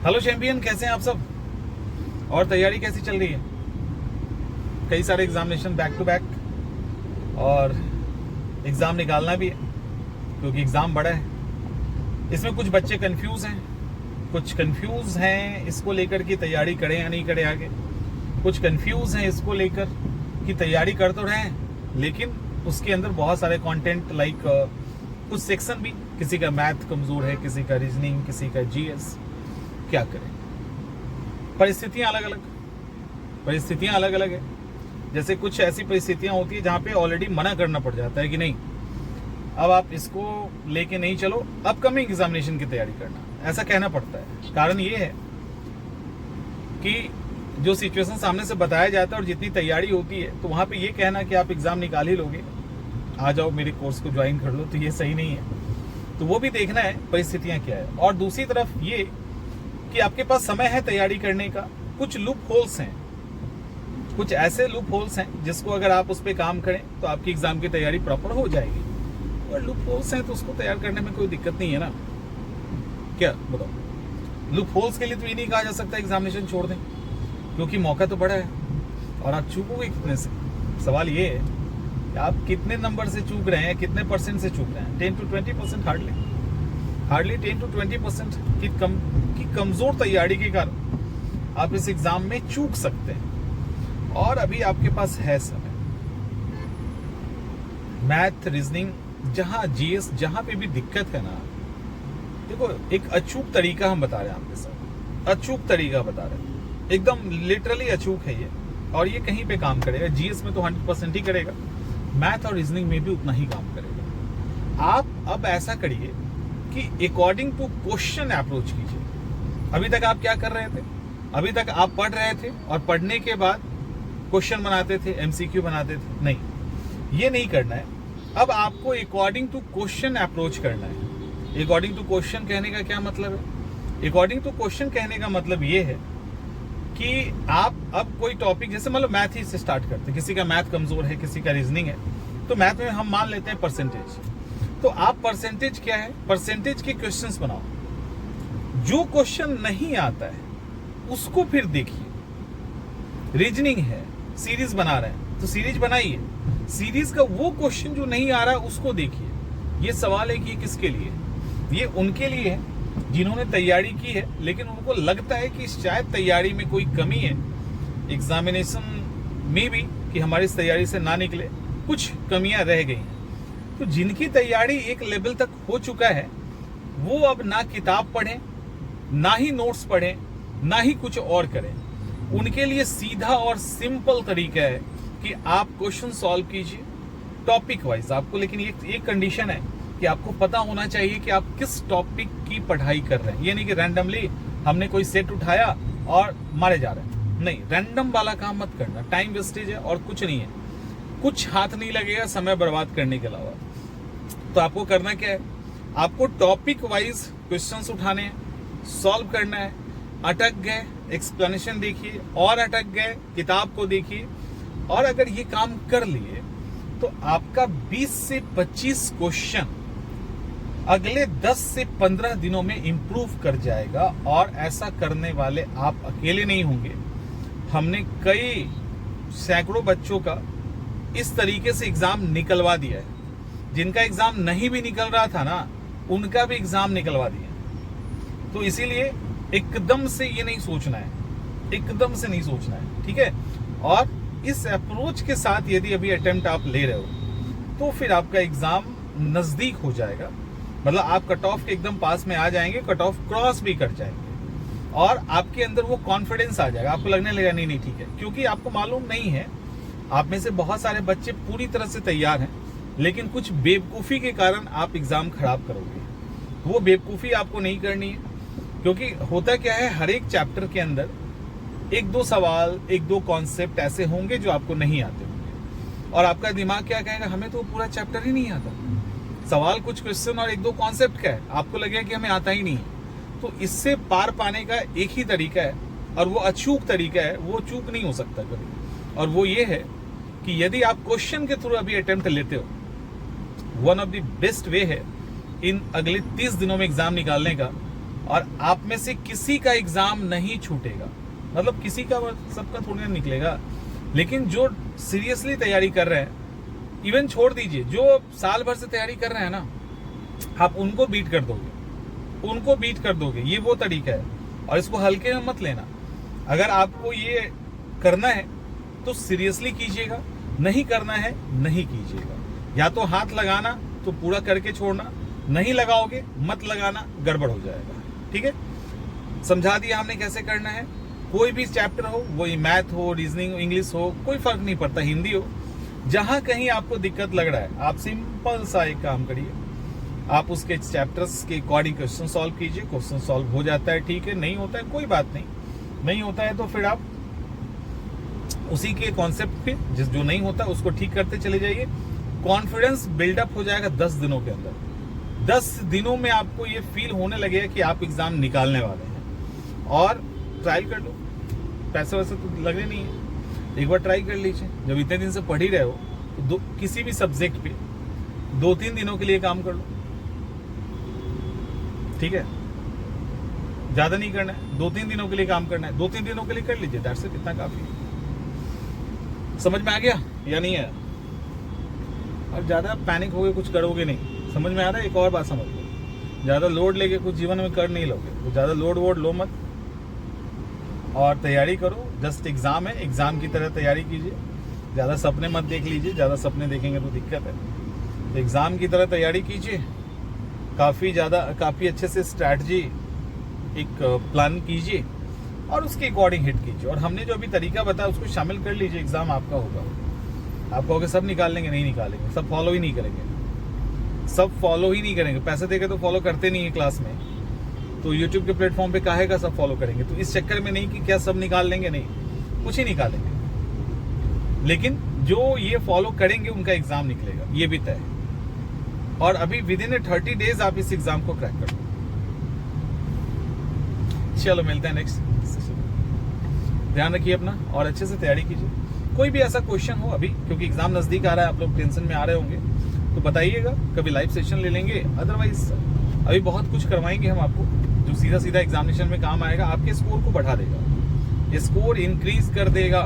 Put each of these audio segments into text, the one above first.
Hello champion, कैसे हैं आप सब? और तैयारी कैसी चल रही है? कई सारे एग्जामिनेशन बैक टू बैक और एग्ज़ाम निकालना भी है क्योंकि एग्ज़ाम बड़ा है। इसमें कुछ बच्चे कंफ्यूज हैं, कुछ कंफ्यूज हैं इसको लेकर कि तैयारी करें या नहीं करें आगे, कुछ कंफ्यूज हैं इसको लेकर कि तैयारी कर तो रहे हैं लेकिन उसके अंदर बहुत सारे कंटेंट लाइक कुछ सेक्शन भी, किसी का मैथ कमज़ोर है, किसी का रीजनिंग, किसी का जीएस। क्या करें? परिस्थितियां अलग अलग है। जैसे कुछ ऐसी परिस्थितियां होती है जहां पे ऑलरेडी मना करना पड़ जाता है कि नहीं, अब आप इसको लेके नहीं चलो, अपकमिंग एग्जामिनेशन की तैयारी करना, ऐसा कहना पड़ता है। कारण ये है कि जो सिचुएशन सामने से बताया जाता है और जितनी तैयारी होती है तो वहां पे ये कहना कि आप एग्जाम निकाल ही लोगे, आ जाओ मेरे कोर्स को ज्वाइन कर लो, तो ये सही नहीं है। तो वो भी देखना है परिस्थितियां क्या है। और दूसरी तरफ ये कि आपके पास समय है तैयारी करने का। कुछ लूप होल्स हैं, कुछ ऐसे लूप होल्स हैं जिसको अगर आप उस पर काम करें तो आपकी एग्जाम की तैयारी प्रॉपर हो जाएगी। और लूप होल्स हैं तो उसको तैयार करने में कोई दिक्कत नहीं है ना। क्या बताओ? लूप होल्स के लिए तो ये नहीं कहा जा सकता एग्जामिनेशन छोड़ दें, क्योंकि मौका तो बड़ा है और आप चूकोगे कितने से। सवाल ये है कि आप कितने नंबर से चूक रहे हैं, कितने परसेंट से चूक रहे हैं। 10 to 20% हार्डली 10 to 20% की कमजोर तैयारी के कारण आप इस एग्जाम में चूक सकते हैं। और अभी आपके पास है समय। मैथ, रीजनिंग, जहां जीएस, जहां पे भी दिक्कत है ना, देखो एक अचूक तरीका हम बता रहे हैं आपके साथ, अचूक तरीका बता रहे हैं, एकदम लिटरली अचूक है ये। और ये कहीं पे काम करेगा। जीएस में तो 100% ही करेगा, मैथ और रीजनिंग में भी उतना ही काम करेगा। आप अब ऐसा करिए कि अकॉर्डिंग टू क्वेश्चन अप्रोच कीजिए। अभी तक आप क्या कर रहे थे? अभी तक आप पढ़ रहे थे और पढ़ने के बाद क्वेश्चन बनाते थे, एमसीक्यू बनाते थे। नहीं, ये नहीं करना है। अब आपको अकॉर्डिंग टू क्वेश्चन अप्रोच करना है। अकॉर्डिंग टू क्वेश्चन कहने का क्या मतलब है? अकॉर्डिंग टू क्वेश्चन कहने का मतलब ये है कि आप अब कोई टॉपिक, जैसे मतलब मैथ ही से स्टार्ट करते हैं, किसी का मैथ कमजोर है, किसी का रीजनिंग है, तो मैथ में हम मान लेते हैं परसेंटेज। तो आप परसेंटेज क्या है, परसेंटेज के क्वेश्चंस बनाओ। जो क्वेश्चन नहीं आता है उसको फिर देखिए। रीजनिंग है, सीरीज बना रहे हैं तो सीरीज बनाइए। सीरीज का वो क्वेश्चन जो नहीं आ रहा उसको देखिए। ये सवाल है कि ये किसके लिए? ये उनके लिए है जिन्होंने तैयारी की है लेकिन उनको लगता है कि शायद तैयारी में कोई कमी है, एग्जामिनेशन में भी कि हमारी इस तैयारी से ना निकले, कुछ कमियां रह गई हैं। तो जिनकी तैयारी एक लेवल तक हो चुका है वो अब ना किताब पढ़ें, ना ही नोट्स पढ़ें, ना ही कुछ और करें। उनके लिए सीधा और सिंपल तरीका है कि आप क्वेश्चन सॉल्व कीजिए टॉपिक वाइज। आपको लेकिन एक कंडीशन है कि आपको पता होना चाहिए कि आप किस टॉपिक की पढ़ाई कर रहे हैं। ये नहीं कि रैंडमली हमने कोई सेट उठाया और मारे जा रहे हैं। नहीं, रैंडम वाला काम मत करना, टाइम वेस्टेज है और कुछ नहीं है, कुछ हाथ नहीं लगेगा समय बर्बाद करने के अलावा। तो आपको करना क्या है? आपको टॉपिक वाइज क्वेश्चंस उठाने हैं, सॉल्व करना है। अटक गए, एक्सप्लेनेशन देखिए, और अटक गए, किताब को देखिए। और अगर ये काम कर लिए तो आपका 20 से 25 क्वेश्चन अगले 10 से 15 दिनों में इंप्रूव कर जाएगा। और ऐसा करने वाले आप अकेले नहीं होंगे। हमने कई सैकड़ों बच्चों का इस तरीके से एग्जाम निकलवा दिया है। जिनका एग्जाम नहीं भी निकल रहा था ना, उनका भी एग्जाम निकलवा दिया। तो इसीलिए एकदम से ये नहीं सोचना है, एकदम से नहीं सोचना है, ठीक है। और इस अप्रोच के साथ यदि अभी अटेम्प्ट आप ले रहे हो तो फिर आपका एग्जाम नजदीक हो जाएगा। मतलब आप कट ऑफ के एकदम पास में आ जाएंगे, कट ऑफ क्रॉस भी कर जाएंगे और आपके अंदर वो कॉन्फिडेंस आ जाएगा। आपको लगने लगेगा नहीं ठीक है, क्योंकि आपको मालूम नहीं है। आप में से बहुत सारे बच्चे पूरी तरह से तैयार हैं लेकिन कुछ बेवकूफ़ी के कारण आप एग्जाम खराब करोगे। वो बेवकूफ़ी आपको नहीं करनी है, क्योंकि होता क्या है, हर एक चैप्टर के अंदर एक दो सवाल, एक दो कॉन्सेप्ट ऐसे होंगे जो आपको नहीं आते होंगे और आपका दिमाग क्या कहेगा, हमें तो पूरा चैप्टर ही नहीं आता। सवाल कुछ क्वेश्चन और एक दो कॉन्सेप्ट का है, आपको लगेगा कि हमें आता ही नहीं है। तो इससे पार पाने का एक ही तरीका है और वो अचूक तरीका है, वो चूक नहीं हो सकता कभी। और वो ये है कि यदि आप क्वेश्चन के थ्रू अभी अटेम्प्ट लेते हो, one of the best way है इन अगले 30 दिनों में एग्जाम निकालने का और आप में से किसी का एग्जाम नहीं छूटेगा, मतलब किसी का, सबका थोड़ी ना निकलेगा, लेकिन जो सीरियसली तैयारी कर रहे हैं, इवन छोड़ दीजिए जो साल भर से तैयारी कर रहे हैं ना, आप उनको बीट कर दोगे, उनको बीट कर दोगे। ये वो तरीका है, और इसको हल्के में मत लेना। अगर आपको ये करना है तो सीरियसली कीजिएगा, नहीं करना है नहीं कीजिएगा। या तो हाथ लगाना तो पूरा करके छोड़ना, नहीं लगाओगे मत लगाना, गड़बड़ हो जाएगा। ठीक है, समझा दिया हमने कैसे करना है। कोई भी चैप्टर हो, वो मैथ हो, रीजनिंग हो, इंग्लिश हो, कोई फर्क नहीं पड़ता, हिंदी हो, जहां कहीं आपको दिक्कत लग रहा है, आप सिंपल सा एक काम करिए, आप उसके चैप्टर्स के अकॉर्डिंग क्वेश्चन सॉल्व कीजिए। क्वेश्चन सॉल्व हो जाता है ठीक है, नहीं होता है कोई बात नहीं, नहीं होता है तो फिर आप उसी के कॉन्सेप्ट पे जो नहीं होता उसको ठीक करते चले जाइए। कॉन्फिडेंस बिल्डअप हो जाएगा 10 दिनों के अंदर। 10 दिनों में आपको ये फील होने लगेगा कि आप एग्जाम निकालने वाले हैं। और ट्रायल कर लो, पैसे वैसे तो लगने नहीं है, एक बार ट्राई कर लीजिए। जब इतने दिन से पढ़ ही रहे हो तो किसी भी सब्जेक्ट पे 2-3 दिनों के लिए काम कर लो, ठीक है, ज्यादा नहीं करना है, 2-3 दिनों के लिए काम करना है, 2-3 दिनों के लिए कर लीजिए, दैट्स इट, इतना काफी है। समझ में आ गया या नहीं है? और ज्यादा पैनिक होगे कुछ करोगे नहीं, समझ में आ रहा है? एक और बात समझ लो, ज्यादा लोड लेके कुछ जीवन में कर नहीं लोगे, तो ज्यादा लोड वोड लो मत, और तैयारी करो। जस्ट एग्जाम है, एग्जाम की तरह तैयारी कीजिए, ज्यादा सपने मत देख लीजिए, ज्यादा सपने देखेंगे तो दिक्कत है। तो एग्जाम की तरह तैयारी कीजिए, काफी अच्छे से स्ट्रैटेजी एक प्लान कीजिए और उसके अकॉर्डिंग हिट कीजिए। और हमने जो अभी तरीका बताया उसको शामिल कर लीजिए, एग्जाम आपका होगा। आप कहोगे सब निकाल लेंगे, नहीं निकालेंगे, सब फॉलो ही नहीं करेंगे, सब फॉलो ही नहीं करेंगे। पैसे देके तो फॉलो करते नहीं है क्लास में, तो यूट्यूब के प्लेटफॉर्म पे काहेगा सब फॉलो करेंगे। तो इस चक्कर में नहीं कि क्या सब निकाल लेंगे, नहीं, कुछ ही निकालेंगे, लेकिन जो ये फॉलो करेंगे उनका एग्जाम निकलेगा, ये भी तय है। और अभी विद इन 30 डेज आप इस एग्जाम को क्रैक कर लो। चलो मिलते हैं नेक्स्ट सेशन। ध्यान रखिए अपना और अच्छे से तैयारी कीजिए। कोई भी ऐसा क्वेश्चन हो अभी, क्योंकि एग्जाम नजदीक आ रहा है, आप लोग टेंशन में आ रहे होंगे, तो बताइएगा, कभी लाइव सेशन ले लेंगे। अदरवाइज अभी बहुत कुछ करवाएंगे हम आपको, जो सीधा सीधा एग्जामिनेशन में काम आएगा, आपके स्कोर को बढ़ा देगा, स्कोर इंक्रीज कर देगा।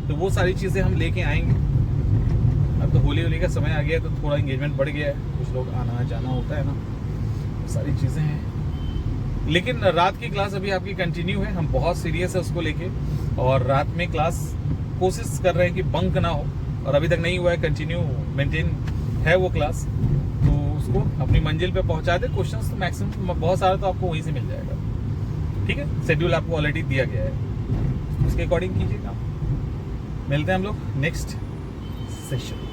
तो वो सारी चीजें हम लेके आएंगे। अब तो होली का समय आ गया है, तो थोड़ा एंगेजमेंट बढ़ गया है, कुछ लोग आना जाना होता है ना, तो सारी चीजें हैं। लेकिन रात की क्लास अभी आपकी कंटिन्यू है, हम बहुत सीरियस है उसको लेके, और रात में क्लास कोशिश कर रहे हैं कि बंक ना हो, और अभी तक नहीं हुआ है, कंटिन्यू मेंटेन है वो क्लास। तो उसको अपनी मंजिल पे पहुंचा दे। क्वेश्चंस तो मैक्सिमम बहुत सारा तो आपको वहीं से मिल जाएगा, ठीक है, शेड्यूल आपको ऑलरेडी दिया गया है, उसके अकॉर्डिंग कीजिएगा। मिलते हैं हम लोग नेक्स्ट सेशन।